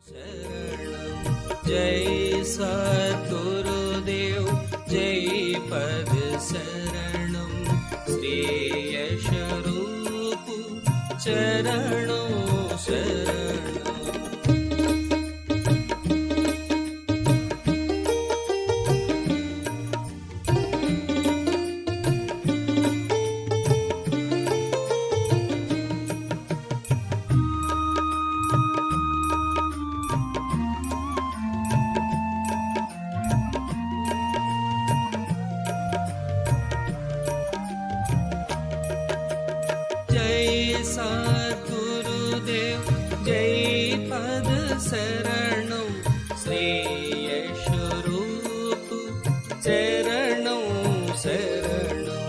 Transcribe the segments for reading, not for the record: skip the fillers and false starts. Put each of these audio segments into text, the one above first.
शरणं जय सद्गुरुदेव जय पद शरणं श्री यशरूप चरणों शरणं। जय सद्गुरुदेव जय पद शरणं श्री यशरूप चरणों शरणं।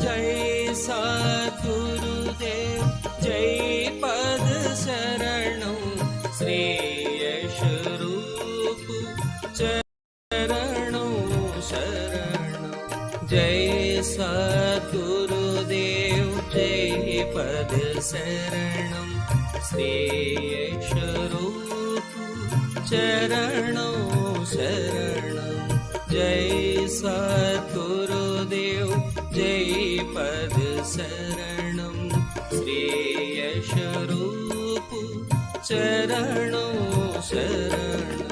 जय सद्गुरुदेव जय पद शरणं श्री यशरूप चरणों शरणं। जय सद्गुरुदेव जय पद शरणं श्री यशरूप चरणों शरणं। जय सद्गुरुदेव जय पद शरणं श्री यशरूप चरणों शरणं।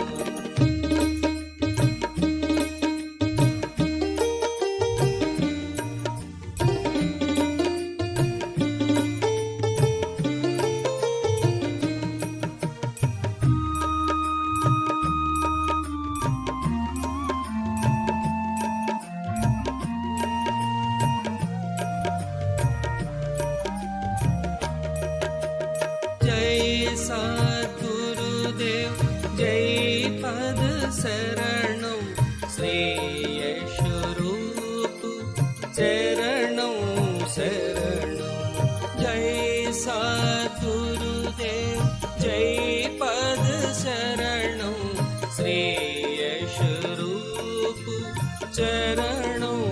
जय सद्गुरुदेव जय पद शरणं श्री यशरूप चरणों शरणं। जय सद्गुरुदेव जय पद शरणं श्री यशरूप चरणों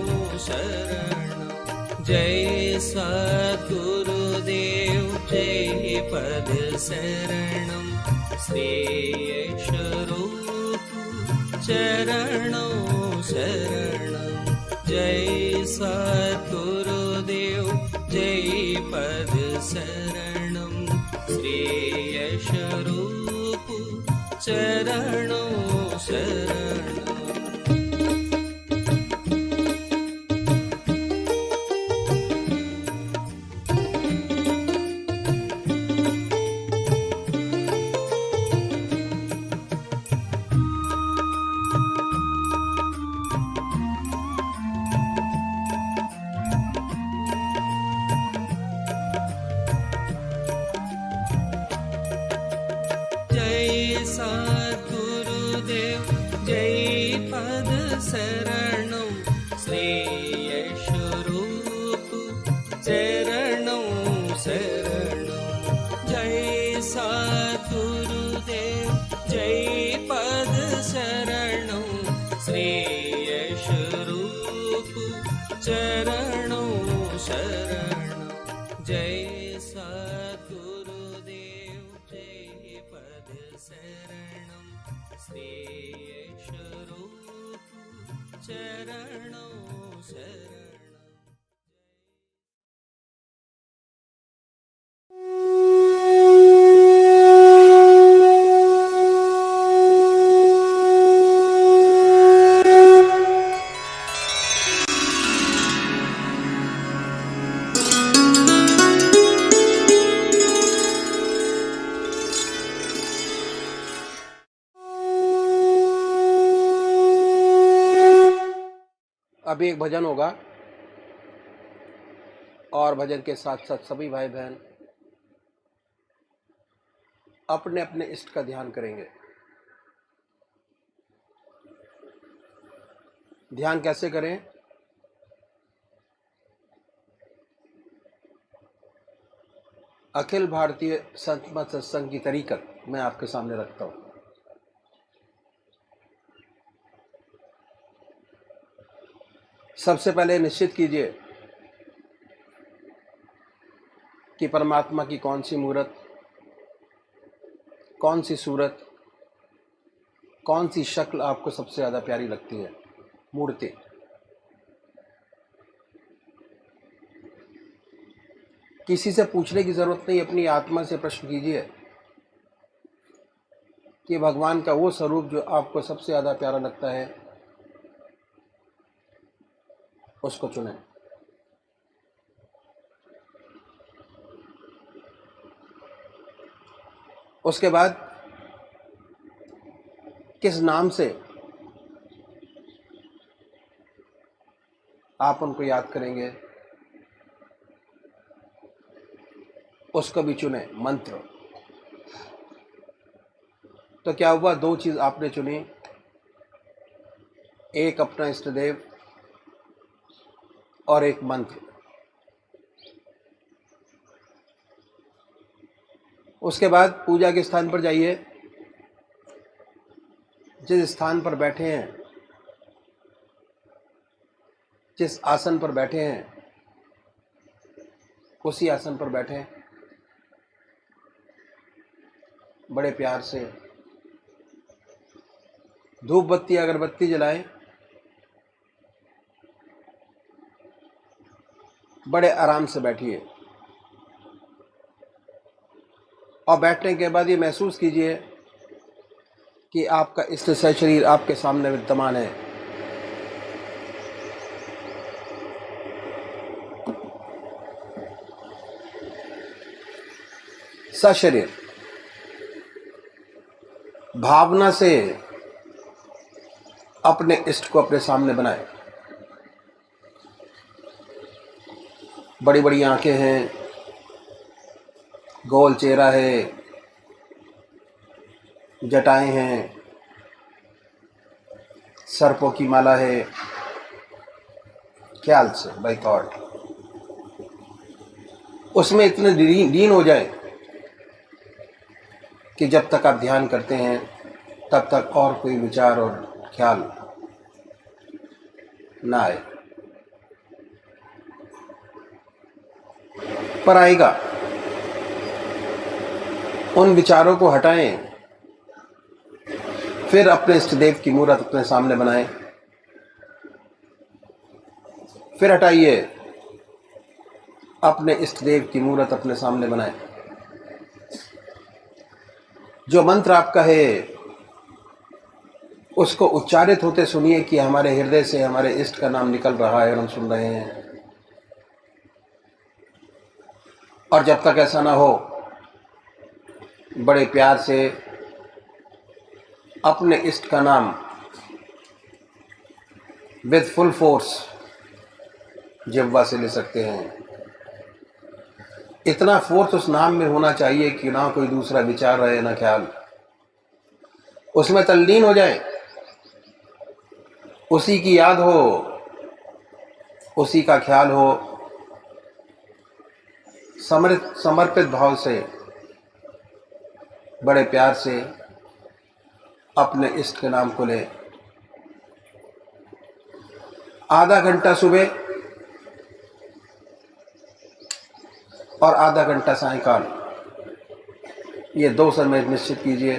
शरणं। जय सद्गुरुदेव जय पद शरणं श्री यशरूप चरणों शरणं। जय सद्गुरुदेव जय पद शरणं श्री यशरूप चरणों शरणं। जय सद्गुरुदेव जय पद शरणं श्री यशरूप चरणों शरणं। जय सद्गुरुदेव जय पद शरणं श्री यशरूप चरणों शरणं। जय सद्गुरुदेव जय पद शरणं श्री यशरूप चरणों शरणं। अभी एक भजन होगा और भजन के साथ साथ सभी भाई बहन अपने अपने इष्ट का ध्यान करेंगे। ध्यान कैसे करें? अखिल भारतीय संत मत सत्संग की तरीकत मैं आपके सामने रखता हूं। सबसे पहले निश्चित कीजिए कि परमात्मा की कौन सी मूर्त, कौन सी सूरत कौन सी शक्ल आपको सबसे ज़्यादा प्यारी लगती है? मूर्ति। किसी से पूछने की ज़रूरत नहीं, अपनी आत्मा से प्रश्न कीजिए कि भगवान का वो स्वरूप जो आपको सबसे ज़्यादा प्यारा लगता है, उसको चुनें। उसके बाद किस नाम से आप उनको याद करेंगे, उसको भी चुने। मंत्र। तो क्या हुआ, दो चीज आपने चुनी, एक अपना इष्ट देव और एक मंत्र। उसके बाद पूजा के स्थान पर जाइए, जिस स्थान पर बैठे हैं, जिस आसन पर बैठे हैं, उसी आसन पर बैठें। बड़े प्यार से धूप बत्ती अगरबत्ती जलाएं। बड़े आराम से बैठिए और बैठने के बाद ये महसूस कीजिए कि आपका इष्ट शरीर आपके सामने विद्यमान है। सशरीर भावना से अपने इष्ट को अपने सामने बनाए। बड़ी बड़ी आंखें हैं, गोल चेहरा है, जटाएं हैं, सर्पों की माला है। ख्याल से बाय थॉट उसमें इतने लीन हो जाए कि जब तक आप ध्यान करते हैं तब तक और कोई विचार और ख्याल ना आए, पर आएगा। उन विचारों को हटाएं, फिर अपने इष्ट देव की मूर्त अपने सामने बनाएं। फिर हटाइए, अपने इष्ट देव की मूर्त अपने सामने बनाएं। जो मंत्र आपका है उसको उच्चारित होते सुनिए कि हमारे हृदय से हमारे इष्ट का नाम निकल रहा है और हम सुन रहे हैं। और जब तक ऐसा ना हो, बड़े प्यार से अपने इष्ट का नाम विद फुल फोर्स जिह्वा से ले सकते हैं। इतना फोर्स उस नाम में होना चाहिए कि ना कोई दूसरा विचार रहे, ना ख्याल। उसमें तल्लीन हो जाए, उसी की याद हो, उसी का ख्याल हो। समर्पित भाव से बड़े प्यार से अपने इष्ट के नाम को ले। आधा घंटा सुबह और आधा घंटा सायंकाल, ये 2 समय निश्चित कीजिए।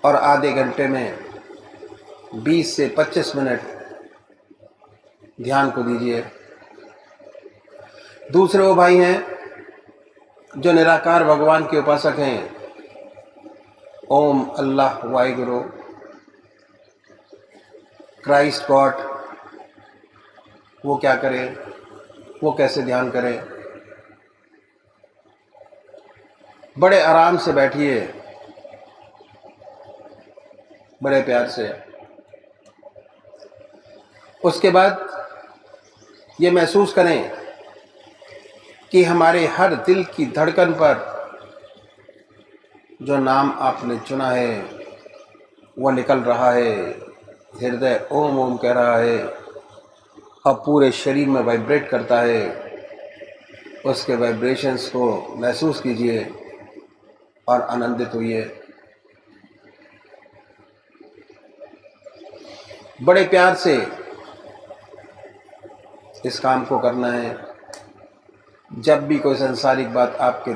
और आधे घंटे में 20 से 25 मिनट ध्यान को दीजिए। दूसरे वो भाई हैं जो निराकार भगवान के उपासक हैं, ओम, अल्लाह, वाहिगुरु, क्राइस्ट, गॉड, वो क्या करें, वो कैसे ध्यान करें। बड़े आराम से बैठिए, बड़े प्यार से। उसके बाद ये महसूस करें कि हमारे हर दिल की धड़कन पर जो नाम आपने चुना है वो निकल रहा है। हृदय ओम ओम कह रहा है, अब पूरे शरीर में वाइब्रेट करता है। उसके वाइब्रेशंस को महसूस कीजिए और आनंदित होइए। बड़े प्यार से इस काम को करना है। जब भी कोई सांसारिक बात आपके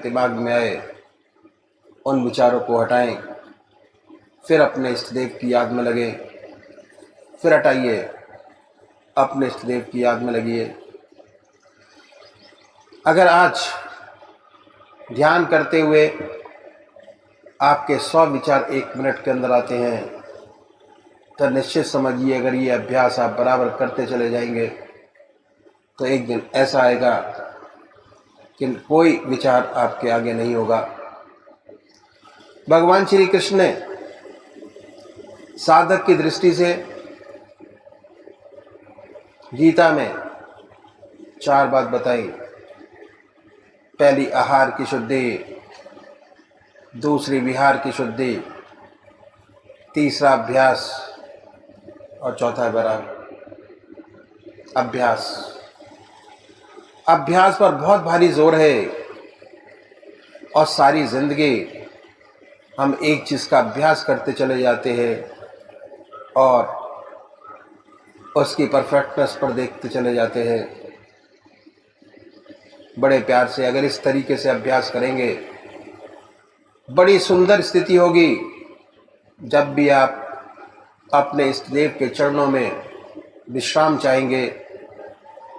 दिमाग में आए, उन विचारों को हटाएं, फिर अपने इष्ट देव की याद में लगे, फिर हटाइए, अपने इष्ट देव की याद में लगिए। अगर आज ध्यान करते हुए आपके 100 विचार 1 मिनट के अंदर आते हैं, तो निश्चित समझिए अगर ये अभ्यास आप बराबर करते चले जाएंगे तो एक दिन ऐसा आएगा कि कोई विचार आपके आगे नहीं होगा। भगवान श्री कृष्ण ने साधक की दृष्टि से गीता में 4 बात बताई। पहली आहार की शुद्धि, दूसरी विहार की शुद्धि, तीसरा अभ्यास और चौथा बराबर अभ्यास। अभ्यास पर बहुत भारी जोर है और सारी जिंदगी हम एक चीज का अभ्यास करते चले जाते हैं और उसकी परफेक्टनेस पर देखते चले जाते हैं। बड़े प्यार से अगर इस तरीके से अभ्यास करेंगे, बड़ी सुंदर स्थिति होगी। जब भी आप अपने इष्ट देव के चरणों में विश्राम चाहेंगे,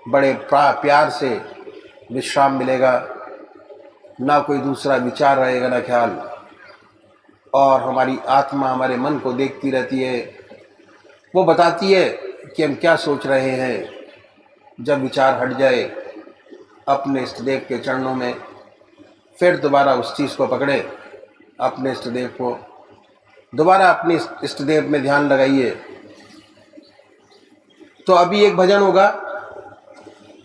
बड़े प्यार से विश्राम मिलेगा, ना कोई दूसरा विचार रहेगा ना ख्याल, और हमारी आत्मा हमारे मन को देखती रहती है, वो बताती है कि हम क्या सोच रहे हैं। जब विचार हट जाए अपने इष्ट देव के चरणों में, फिर दोबारा उस चीज़ को पकड़े, अपने इष्ट देव को दोबारा अपने इष्ट देव में ध्यान लगाइए। तो अभी एक भजन होगा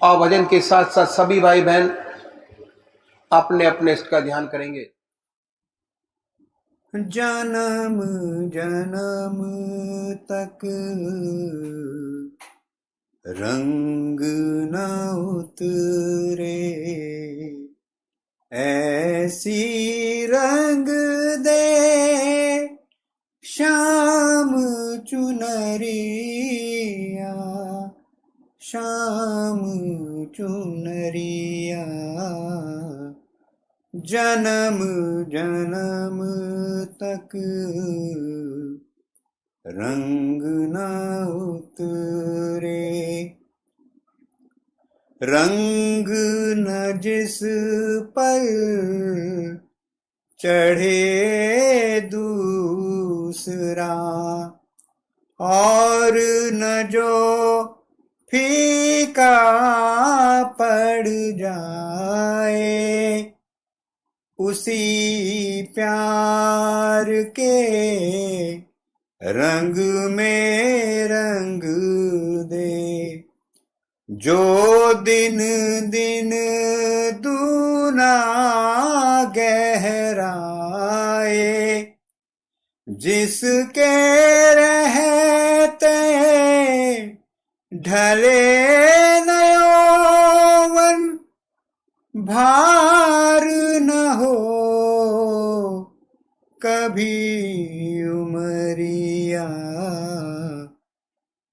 और भजन के साथ साथ सभी भाई बहन अपने अपने इष्ट का ध्यान करेंगे। जन्म जन्म तक रंग न उतरे, ऐसी रंग दे श्याम चुनरिया, श्याम चुनरिया। जन्म जन्म तक रंग न उतरे, रंग न जिस पर चढ़े दूसरा, और न जो फीका पड़ जाए, उसी प्यार के रंग में रंग दे। जो दिन दिन दूना गहराए, जिसके रहते ढले न यौवन, भार न हो कभी उमरिया।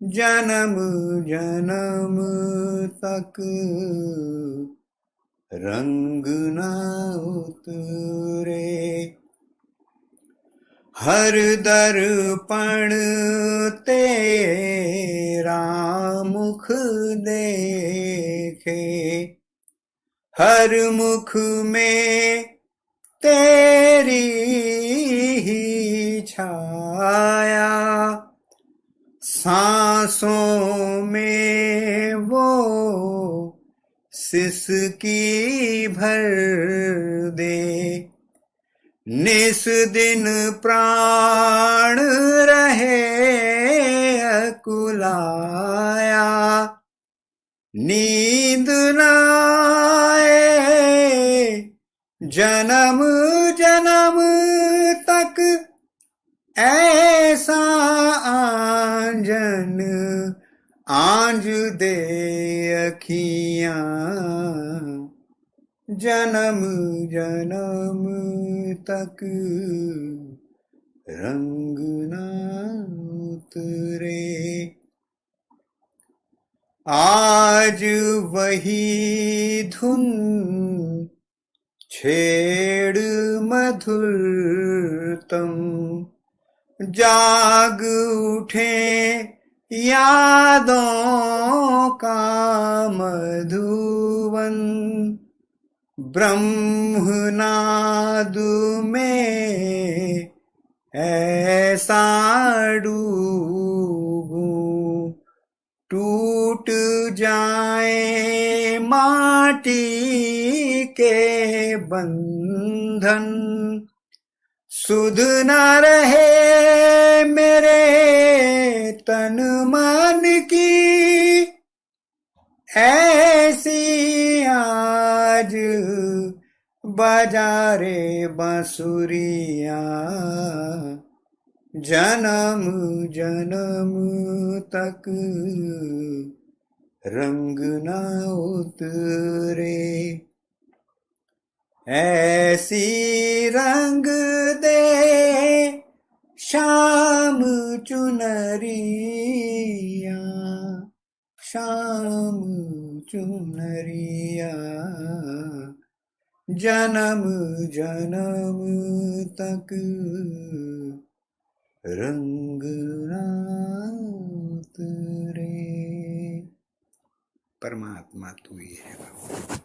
जन्म जन्म तक रंग न उतरे। हर दर्पण तेरा मुख देखे, हर मुख में तेरी ही छाया, सांसों में वो सिसकी भर दे। निस दिन प्राण रहे अकुलाया, नींद न आए जन्म जन्म तक, ऐसा आंजन आंज दे अखियां। जन्म जन्म तक रंग न उतरे। आज वही धुन छेड़ मधुरतम जाग उठे यादों का मधुवन ब्रह्मनाद में ऐसा डूबूं टूट जाए माटी के बंधन सुध न रहे मेरे तन मन की ऐसी आज बजारे बांसुरिया जन्म जन्म तक रंग न उतरे ऐसी रंग दे शाम चुनरिया शाम चुनरिया जन्म जन्म तक रंग ना उतरे। परमात्मा तू ही है बाबू।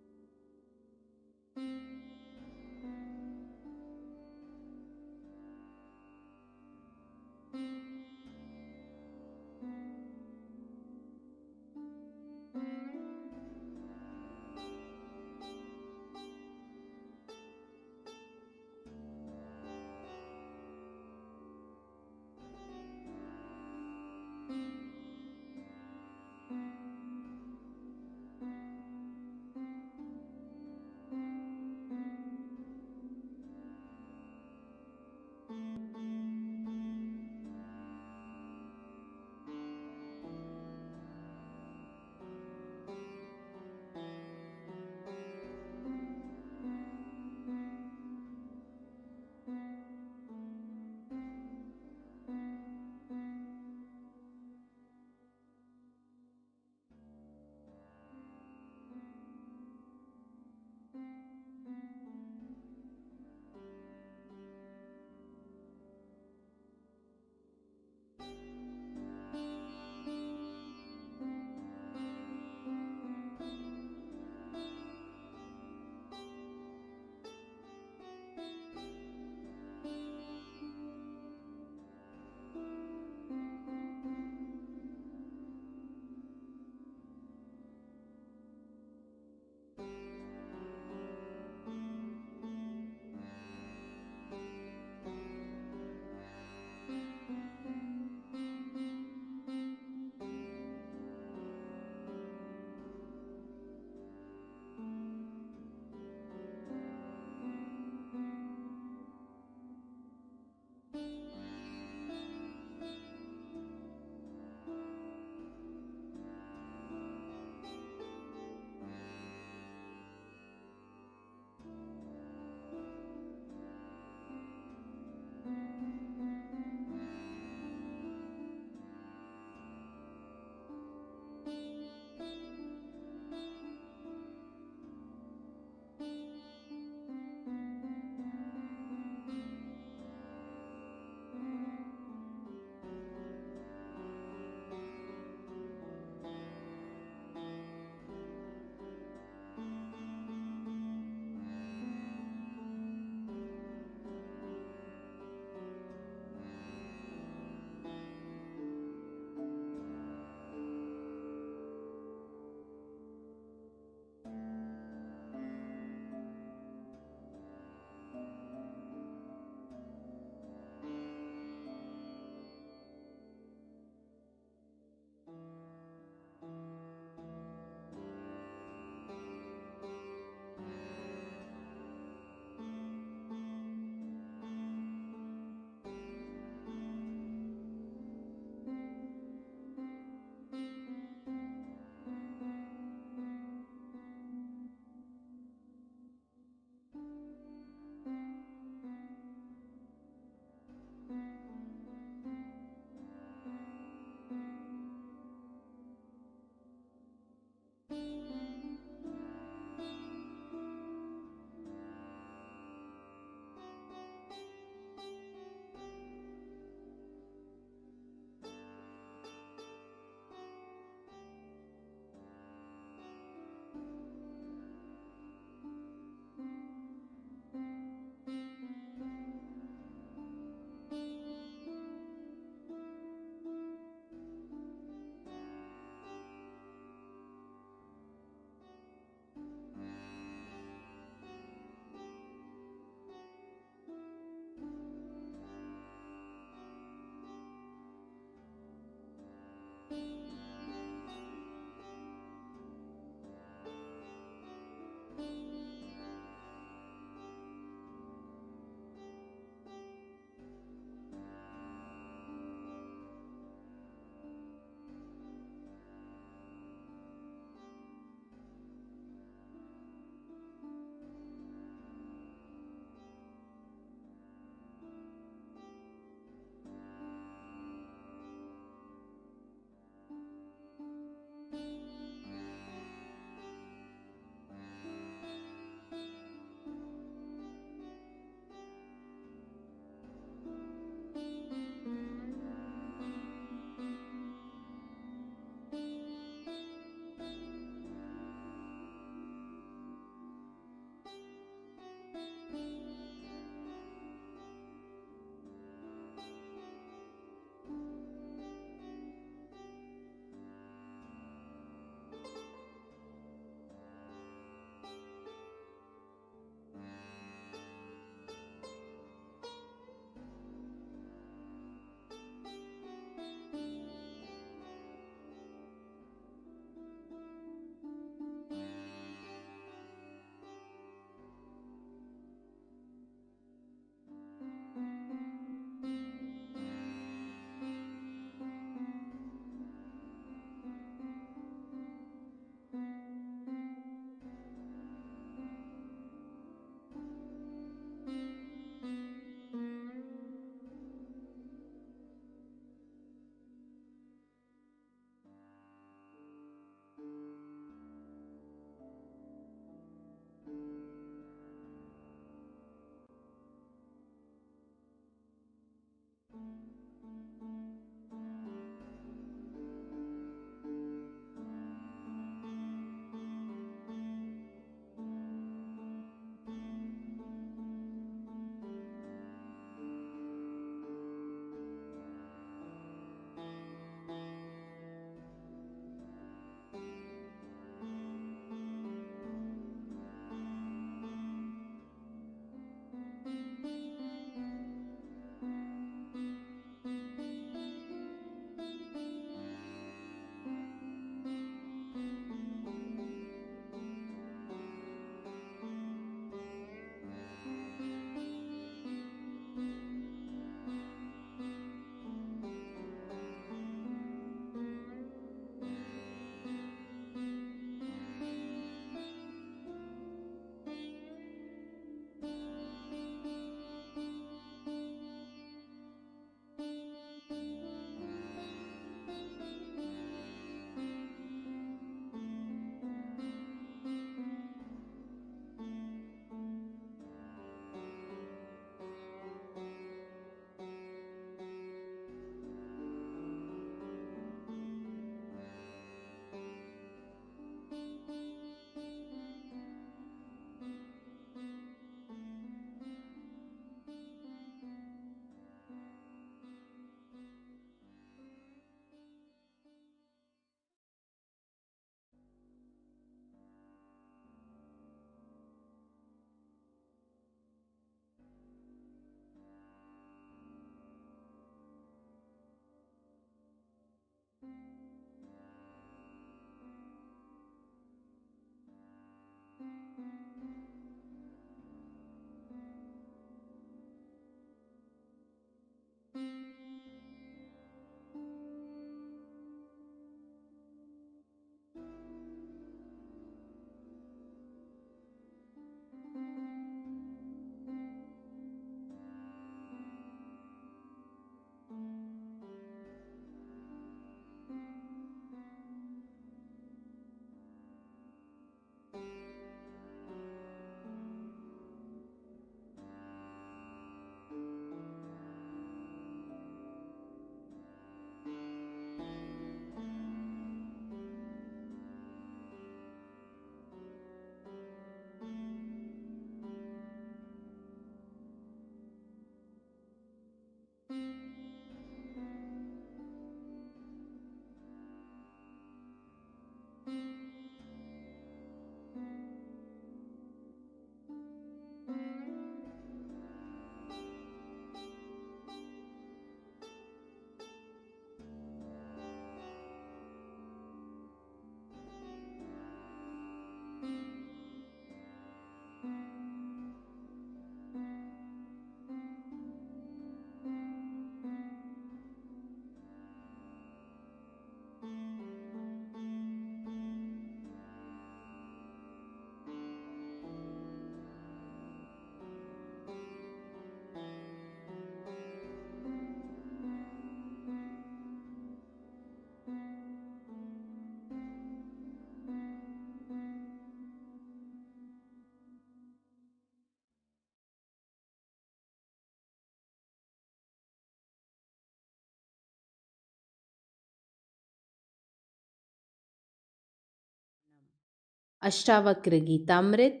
अष्टावक्र गीतामृत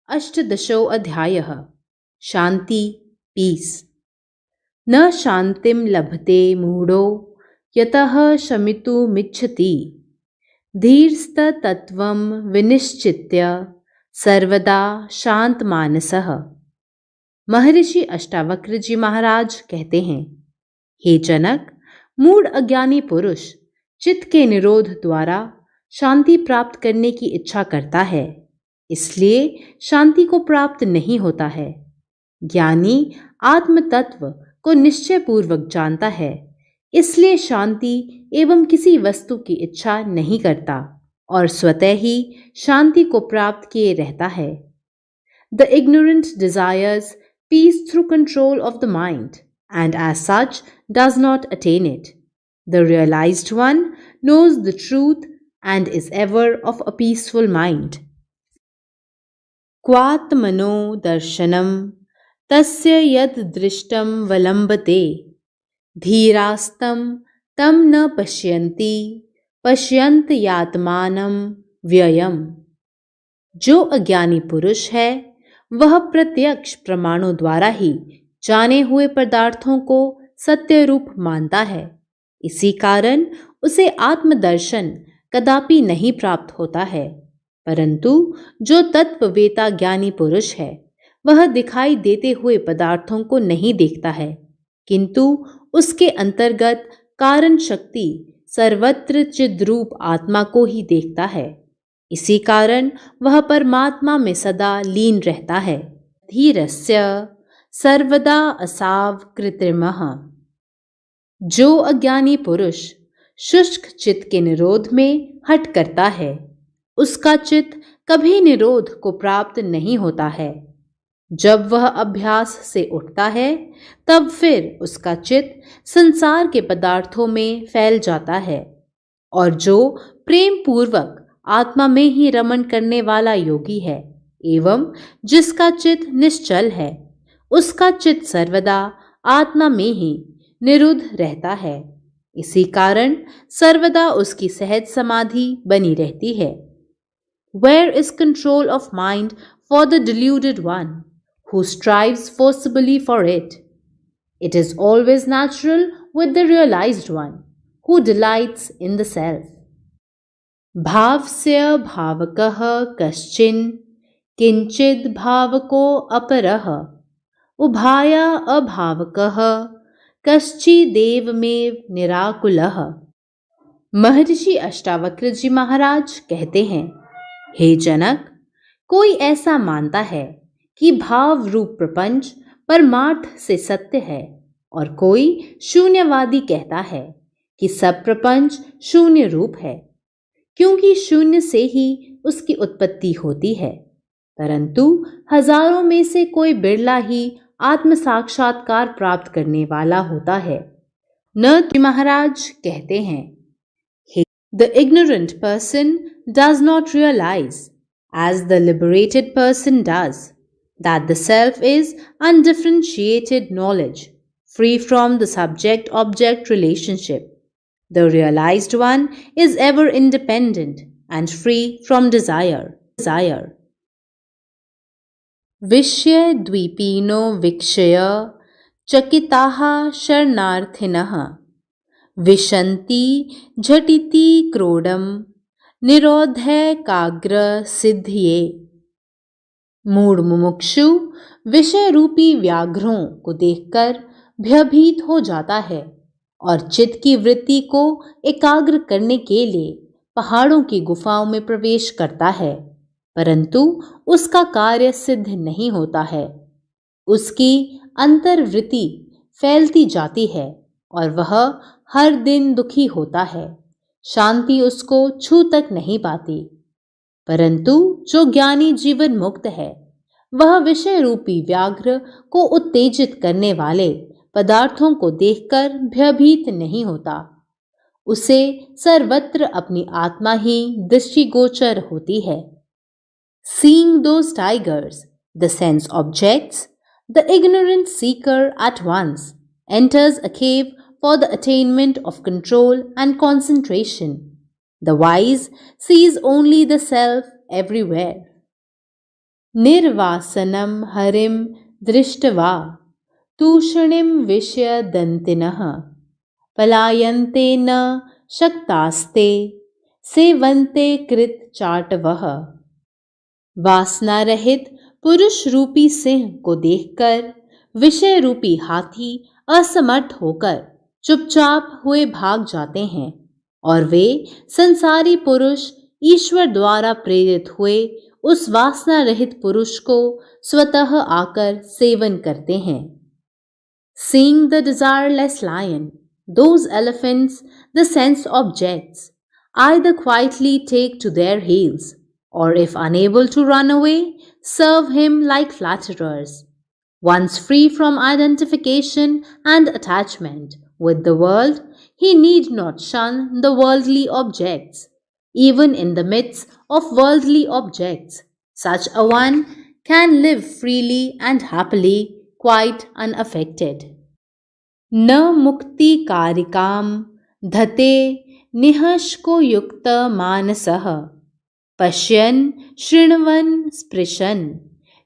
अष्टदशो अध्यायः शांति पीस। न शांतिं लभते मूढ़ो यतः शमितुमिच्छति धीरस्तत्त्वं विनिश्चित्य सर्वदा शांत मानसः। महर्षि अष्टावक्र जी महाराज कहते हैं, हे जनक, मूढ़ अज्ञानी पुरुष चित्त के निरोध द्वारा शांति प्राप्त करने की इच्छा करता है, इसलिए शांति को प्राप्त नहीं होता है। ज्ञानी आत्म तत्व को निश्चय पूर्वक जानता है, इसलिए शांति एवं किसी वस्तु की इच्छा नहीं करता और स्वतः ही शांति को प्राप्त किए रहता है। The ignorant desires peace through control of the mind and as such does not attain it. The realized one knows the truth and is ever of a peaceful mind. क्वात्मनो दर्शनम तस्य यद दृष्टम वलंबते धीरास्तं तम न पश्यन्ति पश्यन्त यात्मानं व्ययम। जो अज्ञानी पुरुष है वह प्रत्यक्ष प्रमाणों द्वारा ही जाने हुए पदार्थों को सत्य रूप मानता है, इसी कारण उसे आत्मदर्शन कदापि नहीं प्राप्त होता है। परंतु जो तत्ववेता ज्ञानी पुरुष है वह दिखाई देते हुए पदार्थों को नहीं देखता है, किंतु उसके अंतर्गत कारण शक्ति सर्वत्र चिद्रूप आत्मा को ही देखता है, इसी कारण वह परमात्मा में सदा लीन रहता है। धीरस्य सर्वदा असाव कृत्रिमः। जो अज्ञानी पुरुष शुष्क चित्त के निरोध में हठ करता है, उसका चित्त कभी निरोध को प्राप्त नहीं होता है। जब वह अभ्यास से उठता है तब फिर उसका चित्त संसार के पदार्थों में फैल जाता है, और जो प्रेम पूर्वक आत्मा में ही रमण करने वाला योगी है एवं जिसका चित्त निश्चल है, उसका चित्त सर्वदा आत्मा में ही निरुद्ध रहता है, इसी कारण सर्वदा उसकी सहज समाधि बनी रहती है। Where is control of mind for the deluded one who strives forcibly for it? It is always natural with the realized one who delights in the self. भावस्य भावकः कश्चिन् किंचिद् भावको अपरः उभाय अभावकः कश्चिदेव में निराकुलः। महर्षि अष्टावक्र जी महाराज कहते हैं, हे जनक, कोई ऐसा मानता है कि भाव रूप प्रपंच परमार्थ से सत्य है और कोई शून्यवादी कहता है कि सब प्रपंच शून्य रूप है, क्योंकि शून्य से ही उसकी उत्पत्ति होती है। परंतु हजारों में से कोई बिरला ही आत्म साक्षात्कार प्राप्त करने वाला होता है। न महाराज कहते हैं, The ignorant person does not realize, as the liberated person does, that the self is undifferentiated knowledge, free from the subject-object relationship. The realized one is ever independent and free from desire. विषय द्वीपीनो विक्षय चकिताः शरणार्थिनः विशन्ति झटिति क्रोडम निरोधै काग्र सिद्धिये। मूढ़ मुमुक्षु विषय रूपी व्याघ्रों को देखकर भयभीत हो जाता है और चित्त की वृत्ति को एकाग्र करने के लिए पहाड़ों की गुफाओं में प्रवेश करता है, परंतु उसका कार्य सिद्ध नहीं होता है। उसकी अंतर्वृत्ति फैलती जाती है और वह हर दिन दुखी होता है, शांति उसको छू तक नहीं पाती। परंतु जो ज्ञानी जीवन मुक्त है वह विषय रूपी व्याघ्र को उत्तेजित करने वाले पदार्थों को देखकर भयभीत नहीं होता। उसे सर्वत्र अपनी आत्मा ही दृष्टिगोचर होती है। Seeing those tigers, the sense objects, the ignorant seeker at once enters a cave for the attainment of control and concentration. The wise sees only the self everywhere. Nirvasanam harim drishtva तूषणिं विषयदन्तिनः पलायन्ते न शक्तास्ते सेवन्ते कृत चाटवः। वासना रहित पुरुष रूपी सिंह को देखकर विषय रूपी हाथी असमर्थ होकर चुपचाप हुए भाग जाते हैं और वे संसारी पुरुष ईश्वर द्वारा प्रेरित हुए उस वासना रहित पुरुष को स्वतः आकर सेवन करते हैं। Seeing the desireless lion, those elephants, the sense objects, either quietly take to their heels, or if unable to run away, serve him like flatterers. Once free from identification and attachment with the world, he need not shun the worldly objects. Even in the midst of worldly objects, such a one can live freely and happily, quite unaffected. न मुक्ति कारिकाम धते निहश्को युक्त मानसः पश्यन् शृण्वन् स्पृशन्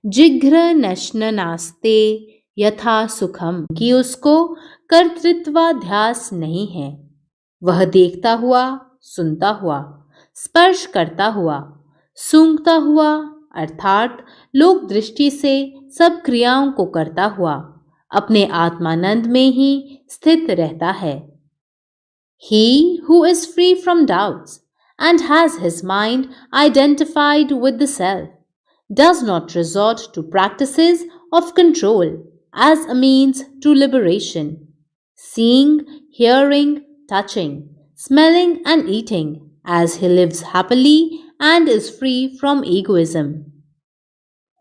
जिघ्र नश्न नास्ते यथा सुखम, कि उसको कर्तृत्वाध्यास नहीं है। वह देखता हुआ, सुनता हुआ, स्पर्श करता हुआ, सूंघता हुआ अर्थात लोक दृष्टि से सब क्रियाओं को करता हुआ अपने आत्मानंद में ही स्थित रहता है। He who is free from doubts and has his mind identified with the self does not resort to practices of control as a means to liberation. Seeing, hearing, touching, smelling and eating as he lives happily and is free from egoism.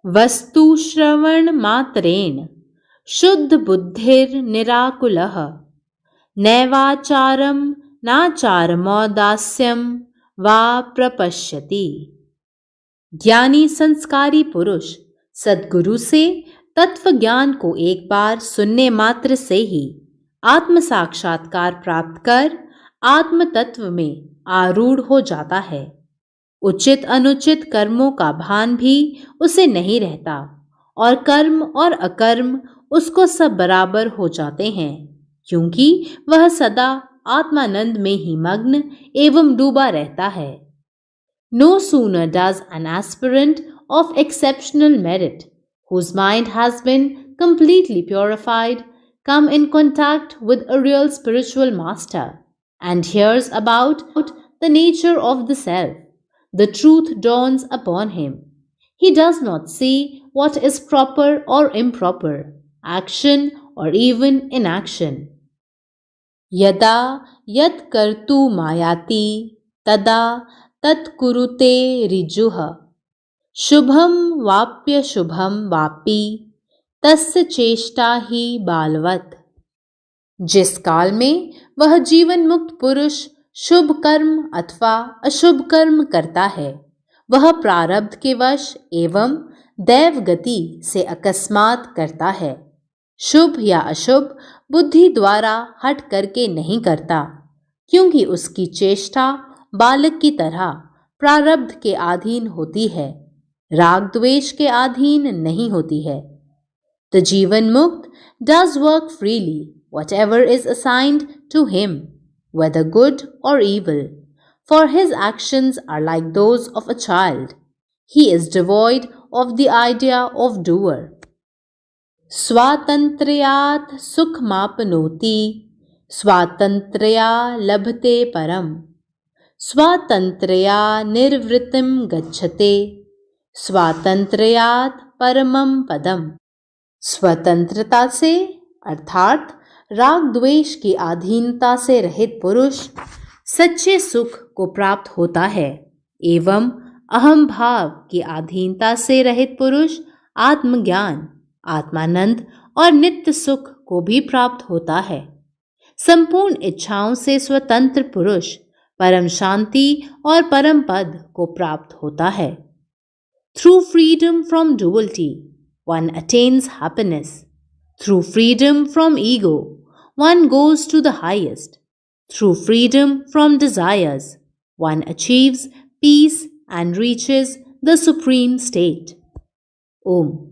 वस्तु श्रवण मात्रेण शुद्ध बुद्धिर निराकुलः नैवाचारम नाचारमौदास्यम वा प्रपश्यति। ज्ञानी संस्कारी पुरुष सद्गुरु से तत्व ज्ञान को एक बार सुनने मात्र से ही आत्म साक्षात्कार प्राप्त कर आत्म तत्व में आरूढ़ हो जाता है। उचित अनुचित कर्मों का भान भी उसे नहीं रहता और कर्म और अकर्म उसको सब बराबर हो जाते हैं, क्योंकि वह सदा आत्मानंद में ही मग्न एवं डूबा रहता है। No sooner does an aspirant of exceptional merit, whose mind has been completely purified, come in contact with a real spiritual master and hears about the nature of the self, the truth dawns upon him. He does not see what is proper or improper, action or even inaction. यदा यत् कर्तु मायाति तदा तत् कुरुते ऋजुः शुभम वाप्य शुभम वापि तस्य चेष्टा ही बालवत्। जिस काल में वह जीवन मुक्त पुरुष शुभ कर्म अथवा अशुभ कर्म करता है, वह प्रारब्ध के वश एवं दैव गति से अकस्मात करता है। शुभ या अशुभ बुद्धि द्वारा हट करके नहीं करता, क्योंकि उसकी चेष्टा बालक की तरह प्रारब्ध के अधीन होती है, राग द्वेष के अधीन नहीं होती है। The जीवन मुक्त does work freely whatever is assigned to him, whether good or evil, for his actions are like those of a child. He is devoid of the idea of doer. स्वातंत्र्यात् सुखमाप्नोति स्वातंत्र्या लभते परम स्वातंत्र्या निर्वृत्तिं गच्छते स्वातंत्र्यात् परमं पदम। स्वतंत्रता से अर्थात राग द्वेष की अधीनता से रहित पुरुष सच्चे सुख को प्राप्त होता है एवं अहम भाव की अधीनता से रहित पुरुष आत्मज्ञान, आत्मानंद और नित्य सुख को भी प्राप्त होता है। संपूर्ण इच्छाओं से स्वतंत्र पुरुष परम शांति और परम पद को प्राप्त होता है। Through freedom from duality, one attains happiness. Through freedom from ego, one goes to the highest. Through freedom from desires, one achieves peace and reaches the supreme state. Om.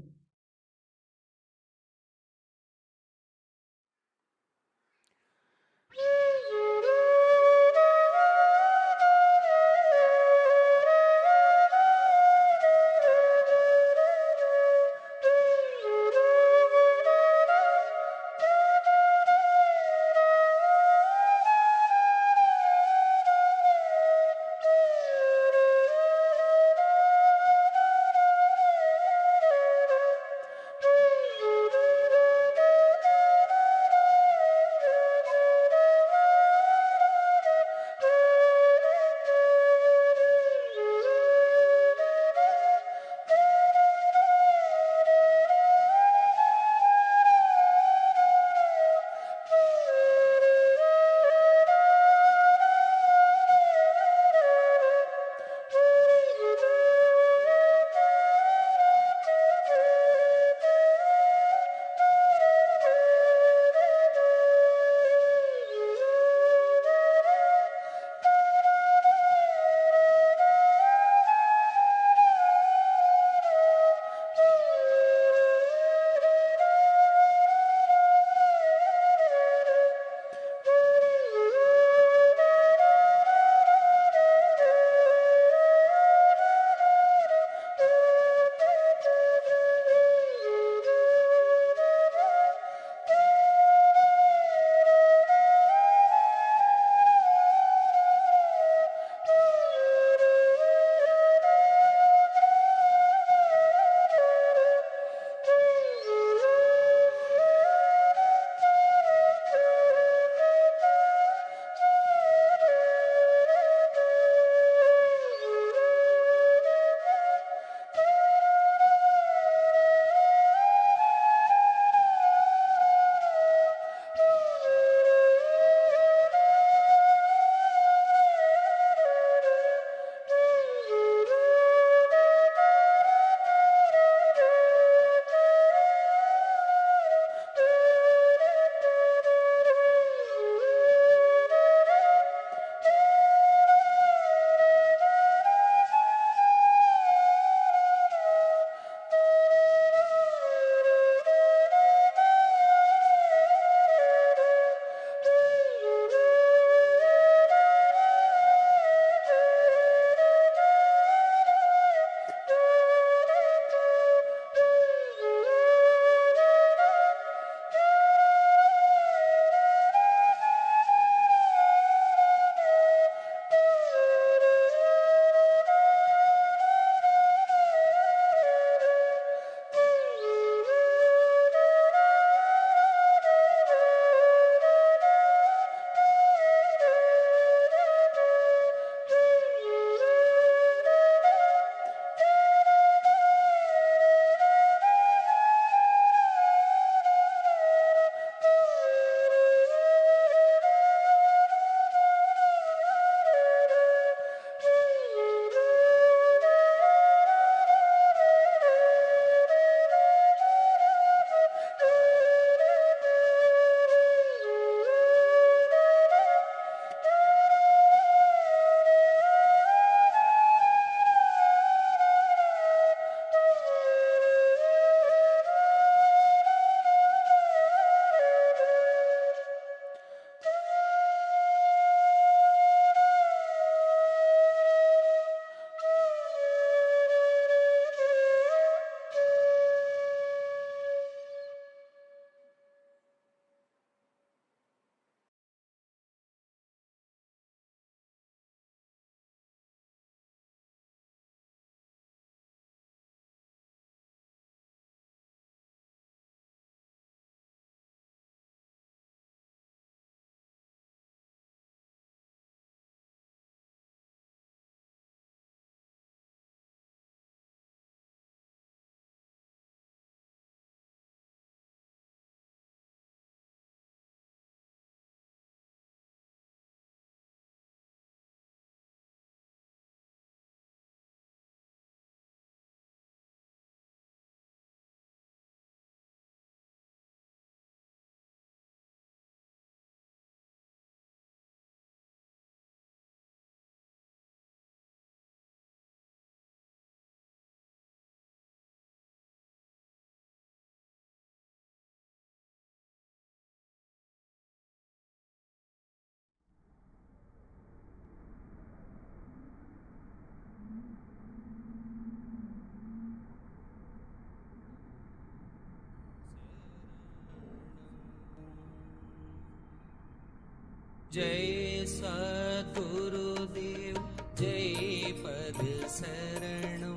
जय सद्गुरुदेव जय पद शरणं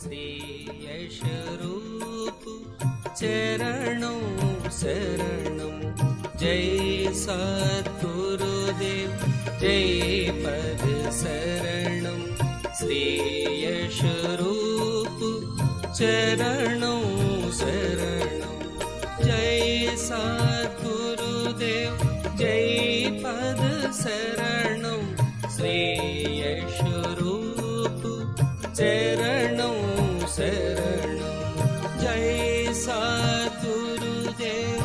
श्री यशरूप चरणं शरणं जय सद्गुरुदेव जय पद शरणं श्री यशरूप चरणं शरणं जय सद्गुरुदेव जय पद शरणं श्री यशरूप चरणं शरणं जय सद्गुरुदेव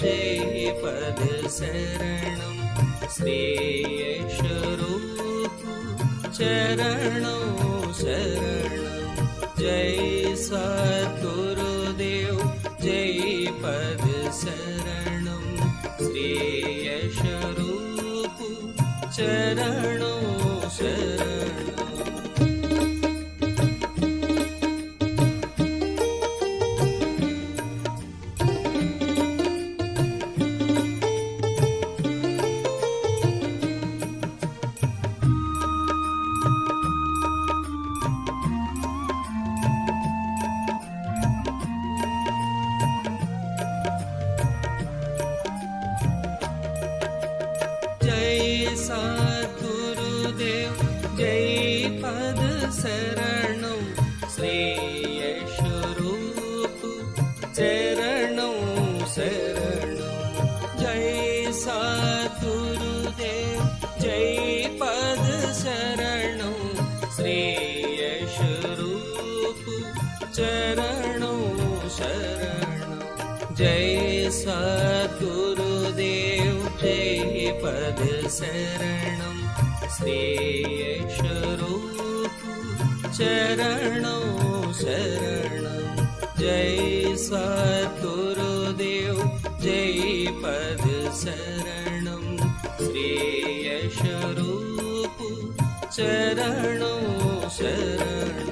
जय पद शरणं श्री यशरूप चरणं शरणं जय सद्गुरुदेव जय पद शरणं श्री यशरूप चरणं शरणं जय सद्गुरुदेव जय पद शरणं श्री यशरूप चरणं शरणं जय सद्गुरुदेव जय पद शरणं श्री यशरूप चरणं शरणं जय सद्गुरुदेव जय पद शरणं श्री यशरूप चरणं शरणं जय सद्गुरुदेव जय पद शरणं श्री यशरूप चरणं शरणं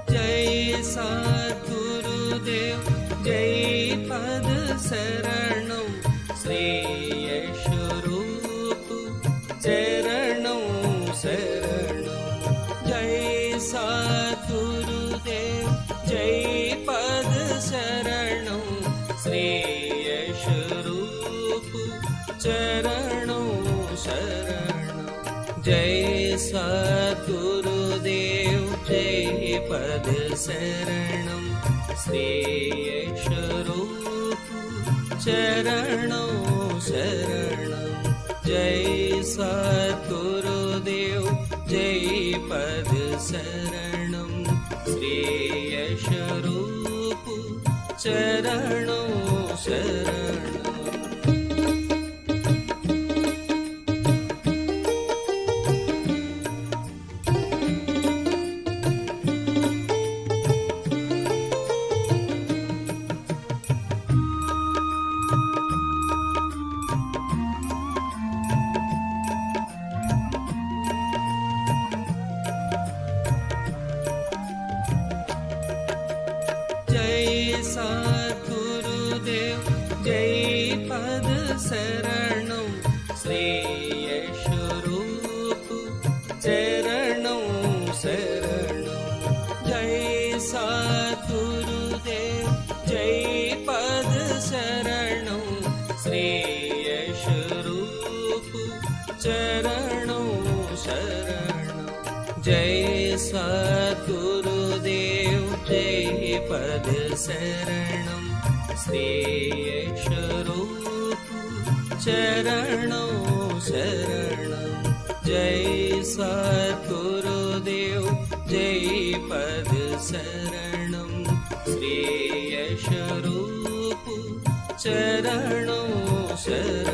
जय सद्गुरुदेव जय पद शरणं श्री यशरूप चरणं शरणं जय सद्गुरुदेव जय पद शरणं श्री यशरूप चरणं शरणं जय सद्गुरुदेव जय पद शरणं श्री यशरूप चरणं शरणं जय सद्गुरुदेव जय पद शरणं श्री यशरूप चरणं शरणं जय सद्गुरुदेव जय पद शरणं श्री यशरूप चरणं शरणं जय सद्गुरुदेव जय पद शरणं श्री यशरूप चरणं शरणं जय सद्गुरुदेव जय पद शरणं श्री यशरूप चरणं शरणं जय सद्गुरुदेव जय पद शरणं श्री यशरूप चरणं शरणं जय सद्गुरुदेव जय पद शरणं चरणों शरणं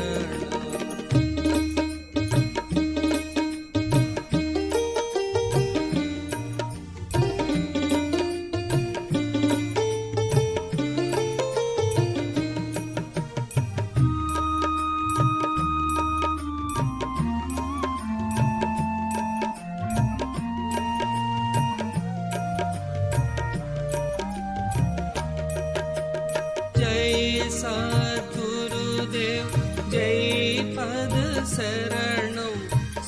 जय सद्गुरुदेव जय पद शरणं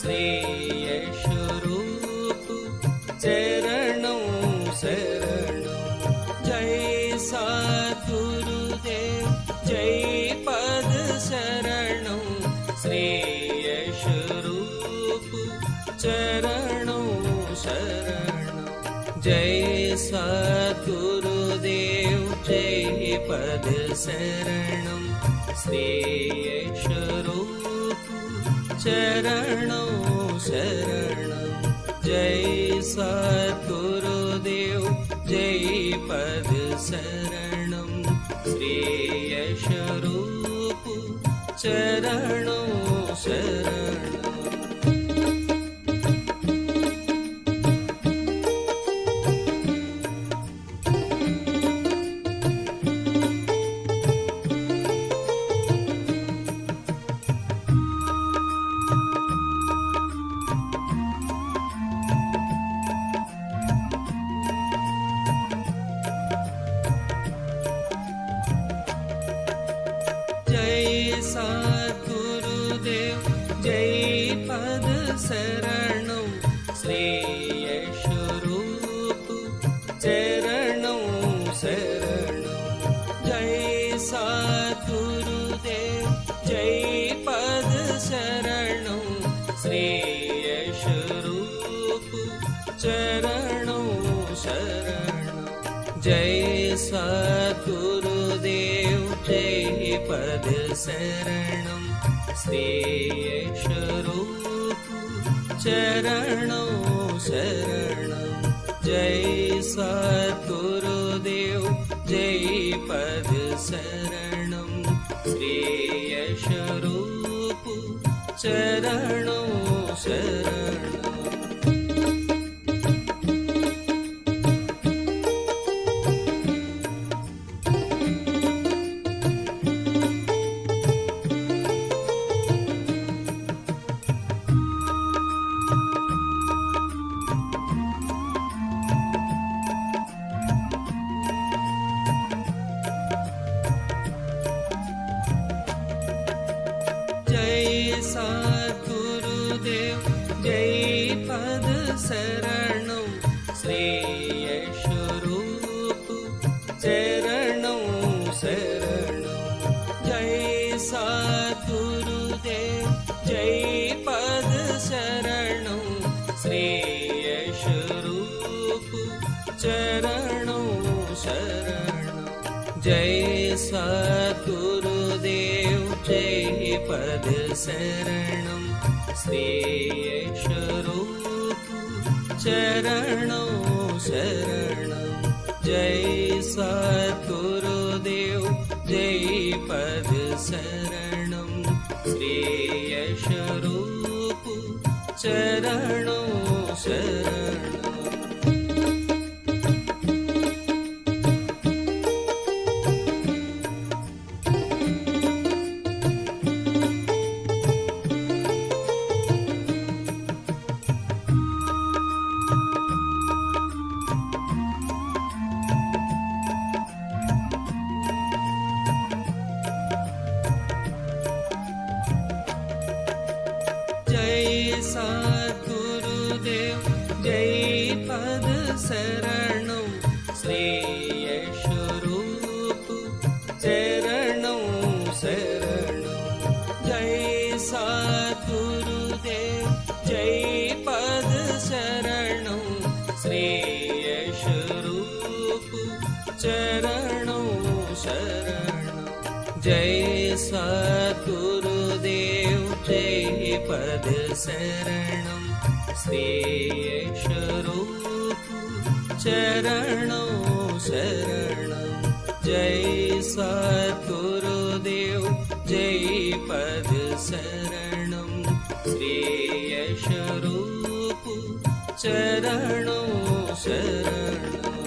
श्री यशरूप चरणों शरणं जय सद्गुरुदेव जय पद शरणं श्री यशरूप चरणों शरणं जय सद्गुरुदेव जय पद शरणं श्री यशरूप चरणों शरणं जय सद्गुरुदेव जय पद शरणं श्री यशरूप चरणों शरणं जय सद्गुरुदेव जय पद शरणं श्री यशरूप चरणों शरणं जय सद्गुरुदेव जय पद शरणं श्री यशरूप चरणों शरणं जय सद्गुरुदेव जय पद शरणं श्री यशरूप चरणों शरणं जय सद्गुरुदेव जय पद शरणं श्री यशरूप चरणों शरणं जय सद्गुरुदेव जय पद शरणं श्री यशरूप चरणों शरणं जय सद्गुरुदेव जय पद शरणं श्री यशरूप चरणों शरणं जय सद्गुरुदेव जय पद शरणं श्री यशरूप चरणों शरणं जय सद्गुरुदेव जय पद शरणं श्री यशरूप चरणों शरणं जय सद्गुरुदेव जय पद शरणं श्री यशरूप चरणों शरणं जय सद्गुरुदेव जय पद शरणं श्री यशरूप चरणों शरणं जय सद्गुरुदेव जय पद शरणं श्री यशरूप चरणों शरणं जय सद्गुरुदेव शरणं श्रेयशरूप चरणौ शरणम्